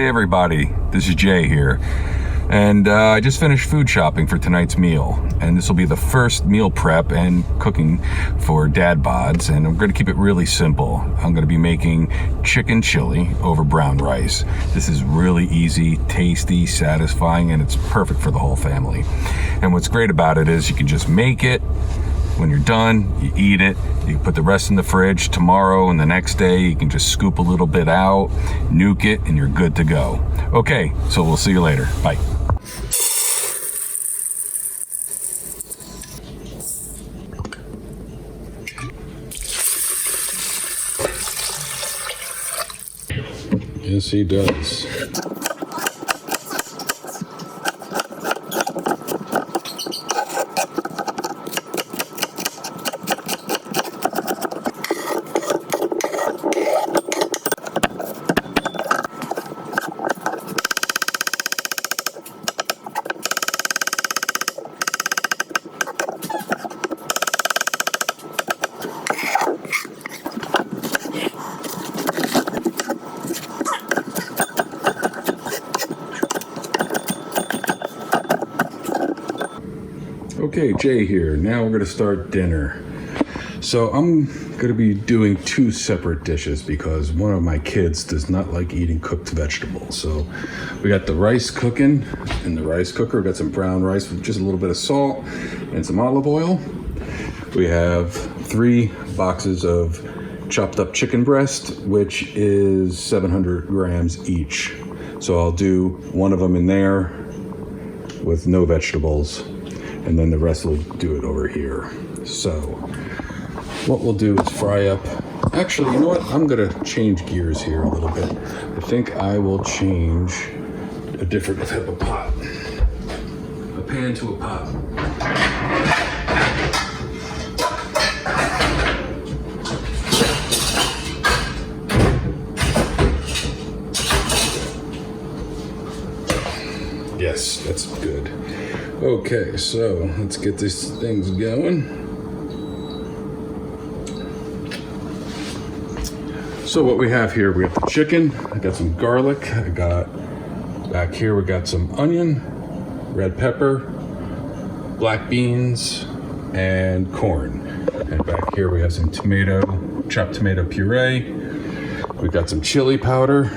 everybody, this is Jay here, and I just finished food shopping for tonight's meal, and this will be the first meal prep and cooking for DadBods, and I'm going to keep it really simple. I'm going to be making chicken chili over brown rice. This is really easy, tasty, satisfying, and it's perfect for the whole family. And what's great about it is you can just make it. When you're done, you eat it. You put the rest in the fridge. Tomorrow and the next day, you can just scoop a little bit out, nuke it, and you're good to go. Okay, so we'll see you later. Bye. Yes, he does. Okay, Jay here. Now we're going to start dinner. So I'm going to be doing two separate dishes because one of my kids does not like eating cooked vegetables. So we got the rice cooking in the rice cooker. We got some brown rice with just a little bit of salt and some olive oil. We have 3 boxes of chopped up chicken breast, which is 700 grams each. So I'll do one of them in there with no vegetables, and then the rest will do it over here. So what we'll do is fry up. Actually, you know what? I'm gonna change gears here a little bit. I think I will change a different type of pot. A pan to a pot. Yes, that's good. Okay, so let's get these things going. So what we have here, we have the chicken. I got some garlic. I got back here, we got some onion, red pepper, black beans, and corn. And back here we have some chopped tomato puree. We got some chili powder.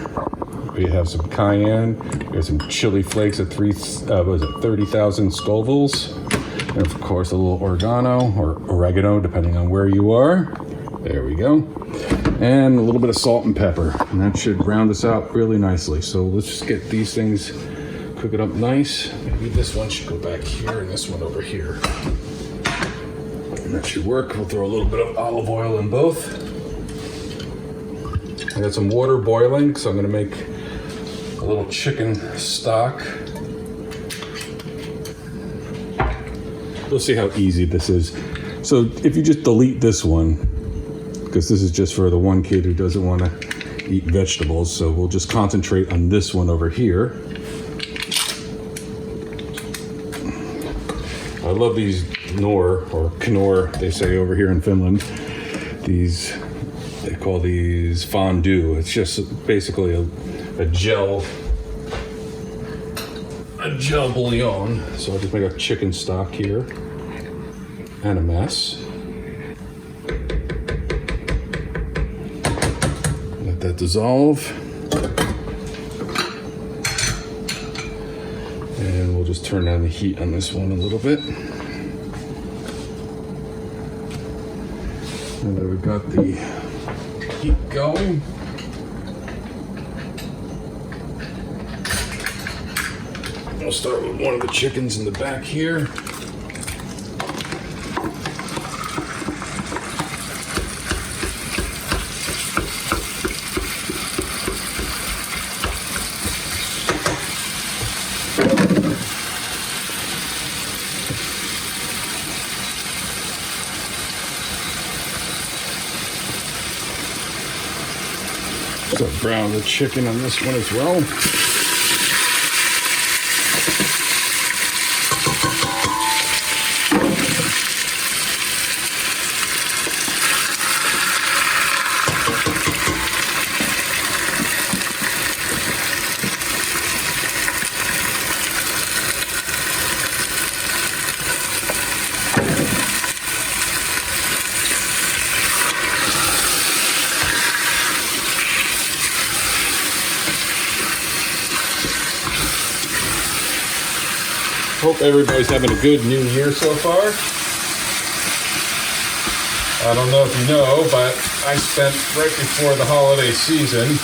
We have some cayenne. We have some chili flakes at 30,000 Scovilles. And of course, a little oregano or oregano, depending on where you are. There we go. And a little bit of salt and pepper. And that should round us out really nicely. So let's just get these things, cook it up nice. Maybe this one should go back here and this one over here. And that should work. We'll throw a little bit of olive oil in both. I got some water boiling, so I'm gonna make a little chicken stock. We'll see how easy this is. So if you just delete this one, because this is just for the one kid who doesn't want to eat vegetables, so we'll just concentrate on this one over here. I love these Knorr, or Knorr, they say over here in Finland. They call these fondue. It's just basically a gel bouillon. So I'll just make a chicken stock here and a mess. Let that dissolve. And we'll just turn down the heat on this one a little bit. And then we've got the heat going. We'll start with one of the chickens in the back here. So brown the chicken on this one as well. Hope everybody's having a good new year so far. I don't know if you know, but I spent right before the holiday season,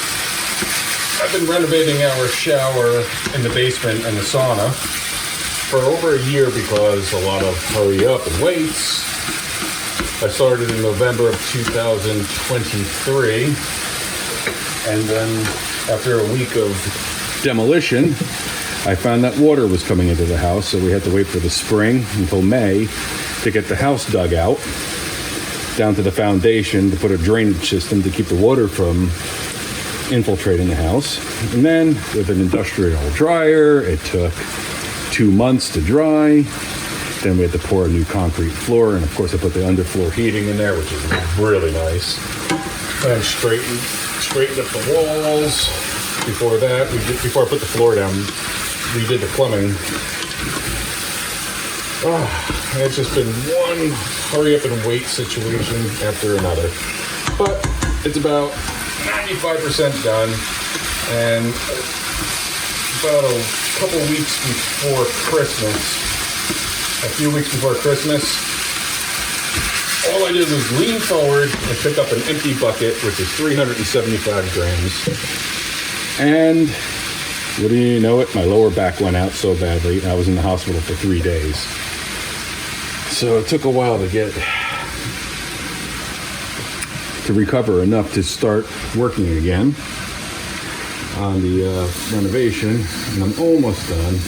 I've been renovating our shower in the basement and the sauna for over a year because a lot of hurry up and waits. I started in November of 2023, and then after a week of demolition, I found that water was coming into the house, so we had to wait for the spring until May to get the house dug out down to the foundation to put a drainage system to keep the water from infiltrating the house. And then with an industrial dryer, it took 2 months to dry. Then we had to pour a new concrete floor, and of course I put the underfloor heating in there, which is really nice. And straightened up the walls. Before that, before I put the floor down, we did the plumbing. It's just been one hurry up and wait situation after another. But it's about 95% done, and about a couple weeks before Christmas, a few weeks before Christmas, all I did was lean forward and pick up an empty bucket, which is 375 grams. And what do you know it? My lower back went out so badly, and I was in the hospital for 3 days. So it took a while to recover enough to start working again on the renovation, and I'm almost done.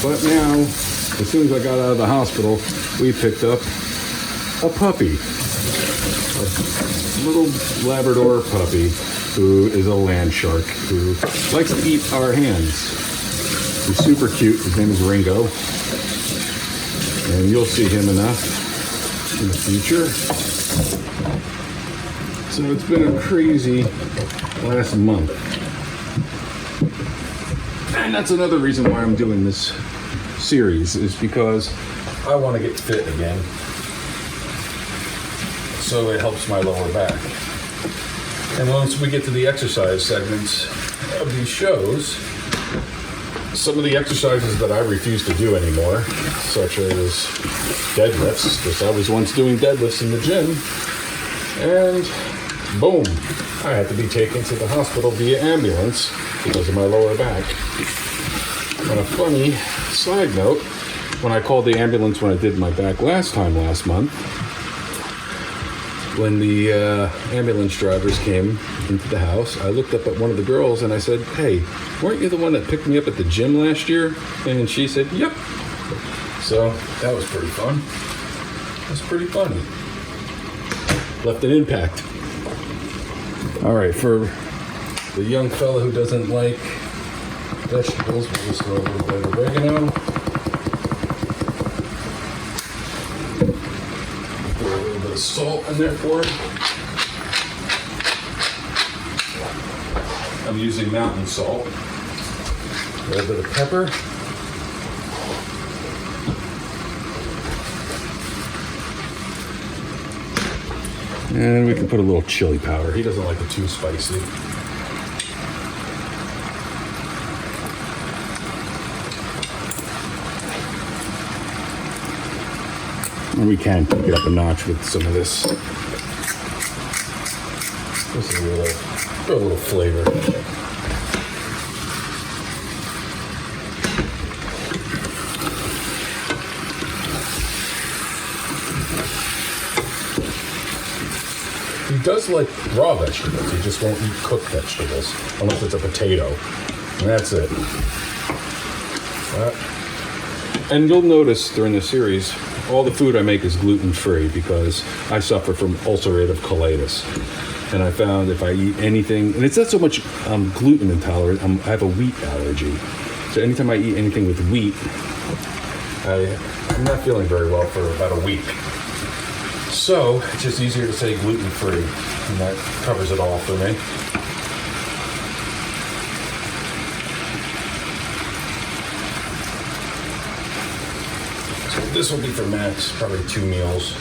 But now, as soon as I got out of the hospital, we picked up a puppy, a little Labrador puppy, who is a land shark, who likes to eat our hands. He's super cute. His name is Ringo. And you'll see him enough in the future. So it's been a crazy last month. And that's another reason why I'm doing this series, is because I want to get fit again. So it helps my lower back. And once we get to the exercise segments of these shows, some of the exercises that I refuse to do anymore, such as deadlifts, because I was once doing deadlifts in the gym, and boom, I had to be taken to the hospital via ambulance because of my lower back. On a funny side note, when I called the ambulance when I did my back last month, when the ambulance drivers came into the house, I looked up at one of the girls and I said, "Hey, weren't you the one that picked me up at the gym last year?" And she said, "Yep." So that was pretty fun. It was pretty funny. Left an impact. All right, for the young fella who doesn't like vegetables, we'll just throw a little bit of oregano. Salt in there for it. I'm using mountain salt. A little bit of pepper. And we can put a little chili powder. He doesn't like it too spicy. And we can pick it up a notch with some of this. Just a little flavor. He does like raw vegetables. He just won't eat cooked vegetables, unless it's a potato. And that's it. And you'll notice during the series, all the food I make is gluten-free because I suffer from ulcerative colitis. And I found if I eat anything, and it's not so much gluten intolerant, I have a wheat allergy. So anytime I eat anything with wheat, I'm not feeling very well for about a week. So it's just easier to say gluten-free, and that covers it all for me. This will be for Max, probably 2 meals.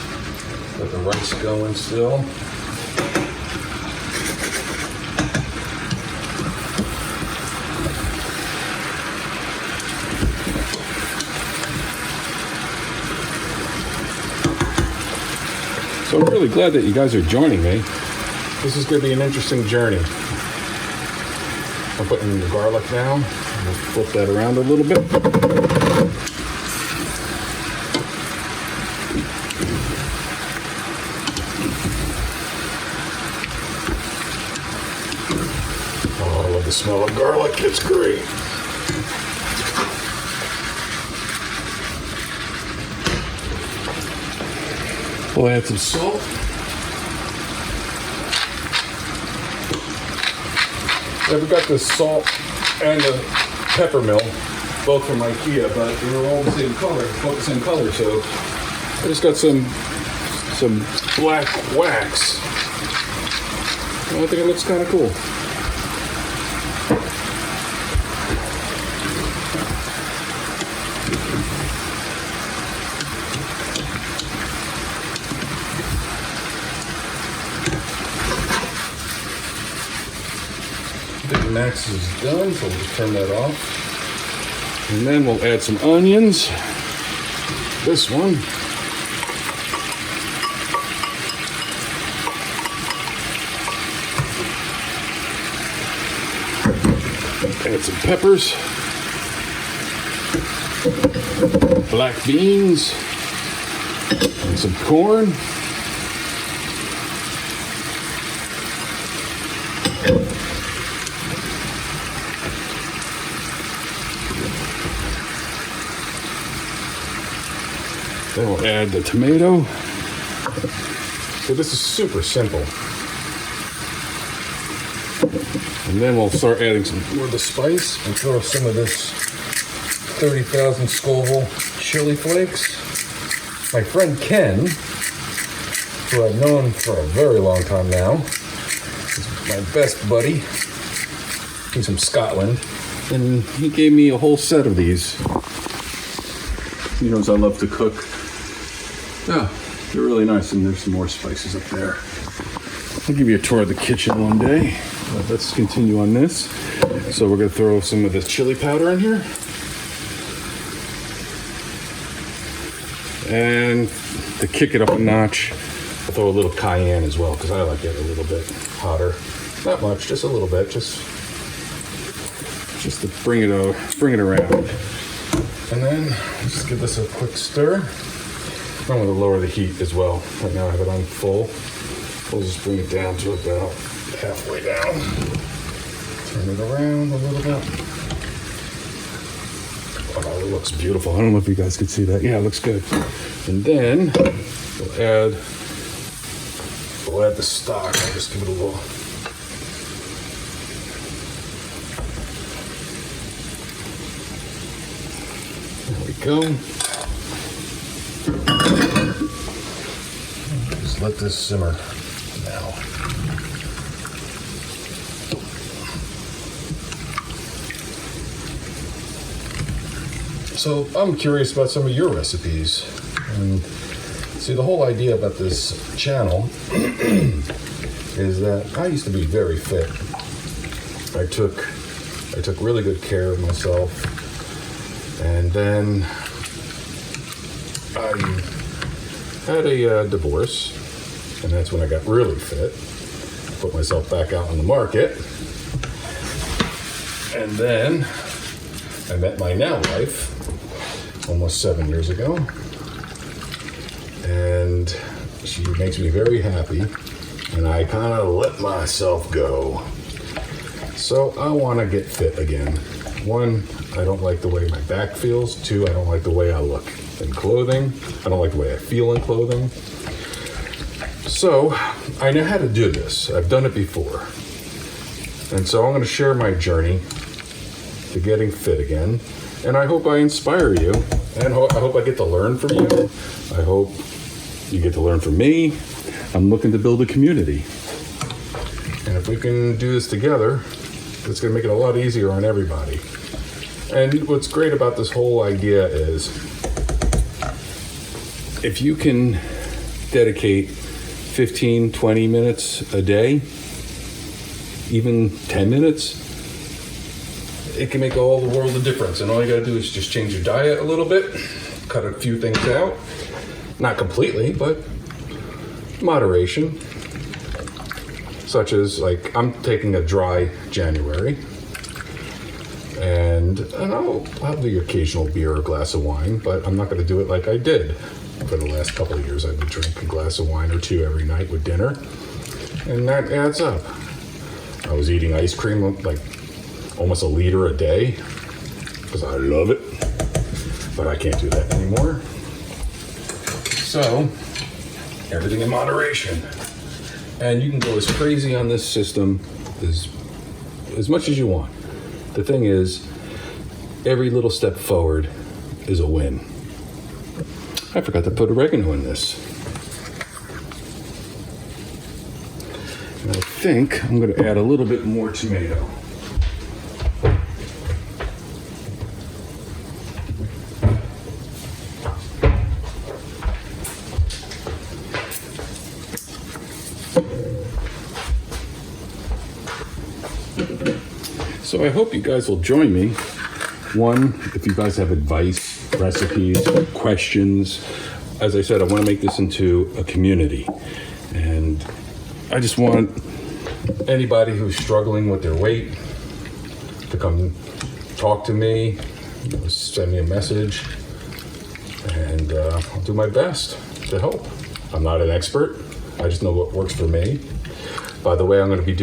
Let the rice going still. So I'm really glad that you guys are joining me. This is going to be an interesting journey. I'm putting in the garlic now. I'm going to flip that around a little bit. Oh, I love the smell of garlic. It's great. We'll add some salt. I've got the salt and the pepper mill, both from IKEA, but they were all the same color, both the same color. So I just got some black wax. And I think it looks kind of cool. The max is done, so we'll just turn that off. And then we'll add some onions. This one. Add some peppers. Black beans. And some corn. Then we'll add the tomato. So this is super simple. And then we'll start adding some more of the spice and throw some of this 30,000 Scoville chili flakes. My friend Ken, who I've known for a very long time now, is my best buddy. He's from Scotland. And he gave me a whole set of these. He knows I love to cook. Yeah, they're really nice, and there's some more spices up there. I'll give you a tour of the kitchen one day. But let's continue on this. So we're gonna throw some of this chili powder in here. And to kick it up a notch, I'll throw a little cayenne as well, because I like it a little bit hotter. Not much, just a little bit, just to bring it around. And then just give this a quick stir. I'm going to lower the heat as well. Right now I have it on full. We'll just bring it down to about halfway down. Turn it around a little bit. Oh, it looks beautiful. I don't know if you guys can see that. Yeah, it looks good. And then we'll add the stock. I'll just give it a little. There we go. Just let this simmer now. So I'm curious about some of your recipes. And see, the whole idea about this channel is that I used to be very fit. I took really good care of myself, and then I had a divorce, and that's when I got really fit. Put myself back out on the market, and then I met my now wife almost 7 years ago, and she makes me very happy, and I kind of let myself go. So I want to get fit again. 1, I don't like the way my back feels. 2, I don't like the way I look in clothing. I don't like the way I feel in clothing. So I know how to do this. I've done it before. And so I'm going to share my journey to getting fit again. And I hope I inspire you. And I hope I get to learn from you. I hope you get to learn from me. I'm looking to build a community. And if we can do this together, it's going to make it a lot easier on everybody. And what's great about this whole idea is if you can dedicate 15, 20 minutes a day, even 10 minutes, it can make all the world of difference. And all you got to do is just change your diet a little bit, cut a few things out. Not completely, but moderation, such as like I'm taking a dry January, and I'll have the occasional beer or glass of wine, but I'm not going to do it like I did for the last couple of years. I've been drinking a glass of wine or two every night with dinner, and that adds up. I was eating ice cream like almost a liter a day because I love it, but I can't do that anymore. So everything in moderation, and you can go as crazy on this system as much as you want. The thing is, every little step forward is a win. I forgot to put oregano in this. And I think I'm going to add a little bit more tomato. So I hope you guys will join me. One, if you guys have advice, recipes, questions. As I said, I want to make this into a community. And I just want anybody who's struggling with their weight to come talk to me, send me a message, and I'll do my best to help. I'm not an expert. I just know what works for me. By the way, I'm going to be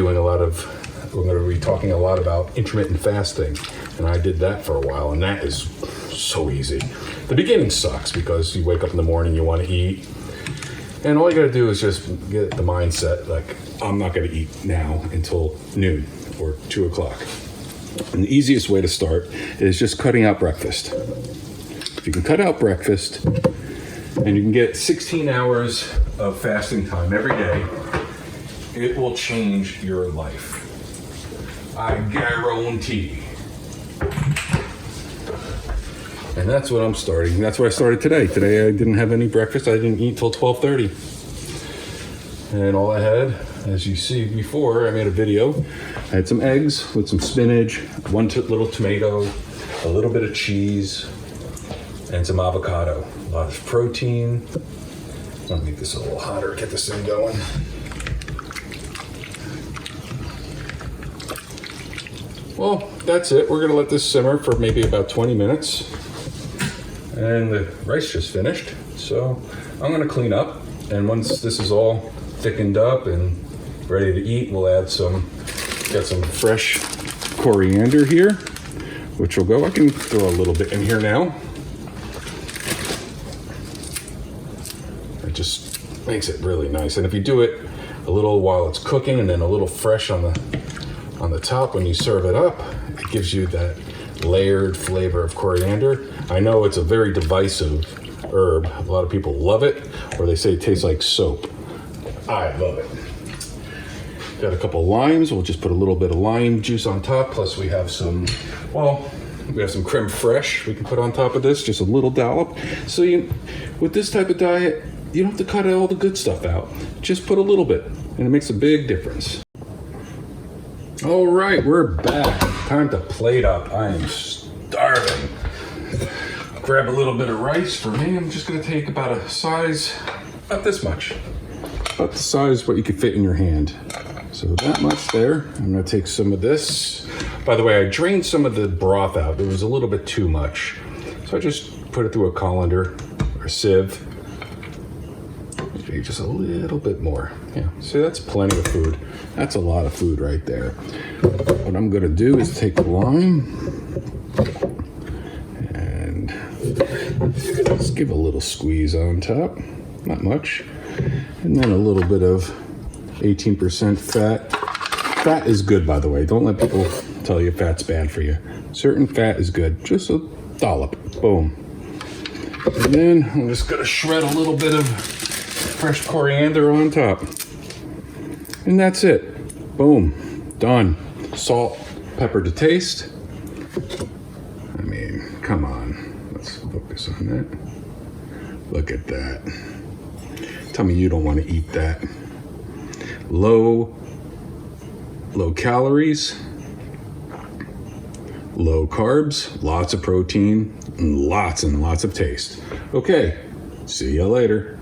talking a lot about intermittent fasting, and I did that for a while, and that is so easy. The beginning sucks because you wake up in the morning, you want to eat, and all you got to do is just get the mindset like, I'm not going to eat now until noon or 2 o'clock. And the easiest way to start is just cutting out breakfast. If you can cut out breakfast and you can get 16 hours of fasting time every day, it will change your life. I guarantee. And that's what I'm starting. That's what I started today. Today I didn't have any breakfast. I didn't eat till 12:30. And all I had, as you see before, I made a video. I had some eggs with some spinach, one little tomato, a little bit of cheese, and some avocado. A lot of protein. I'll make this a little hotter, get this thing going. Well, that's it. We're gonna let this simmer for maybe about 20 minutes. And the rice just finished. So I'm gonna clean up. And once this is all thickened up and ready to eat, we'll got some fresh coriander here, which will go. I can throw a little bit in here now. It just makes it really nice. And if you do it a little while it's cooking and then a little fresh on the top when you serve it up, it gives you that layered flavor of coriander. I know it's a very divisive herb. A lot of people love it, or they say it tastes like soap. I love it. Got a couple limes. We'll just put a little bit of lime juice on top. Plus we have some creme fraiche we can put on top of this, just a little dollop. So with this type of diet, you don't have to cut all the good stuff out. Just put a little bit, and it makes a big difference. All right, we're back. Time to plate up. I am starving. Grab a little bit of rice for me. I'm just gonna take about a size, about this much. About the size what you could fit in your hand. So that much there. I'm gonna take some of this. By the way, I drained some of the broth out. It was a little bit too much. So I just put it through a colander or sieve. Maybe just a little bit more. Yeah, see, that's plenty of food. That's a lot of food right there. What I'm gonna do is take the lime and just give a little squeeze on top. Not much. And then a little bit of 18% fat. Fat is good, by the way. Don't let people tell you fat's bad for you. Certain fat is good. Just a dollop. Boom. And then I'm just gonna shred a little bit of fresh coriander on top. And that's it. Boom. Done. Salt, pepper to taste. I mean, come on. Let's focus on that. Look at that. Tell me you don't want to eat that. Low calories, low carbs, lots of protein, and lots of taste. Okay, see you later.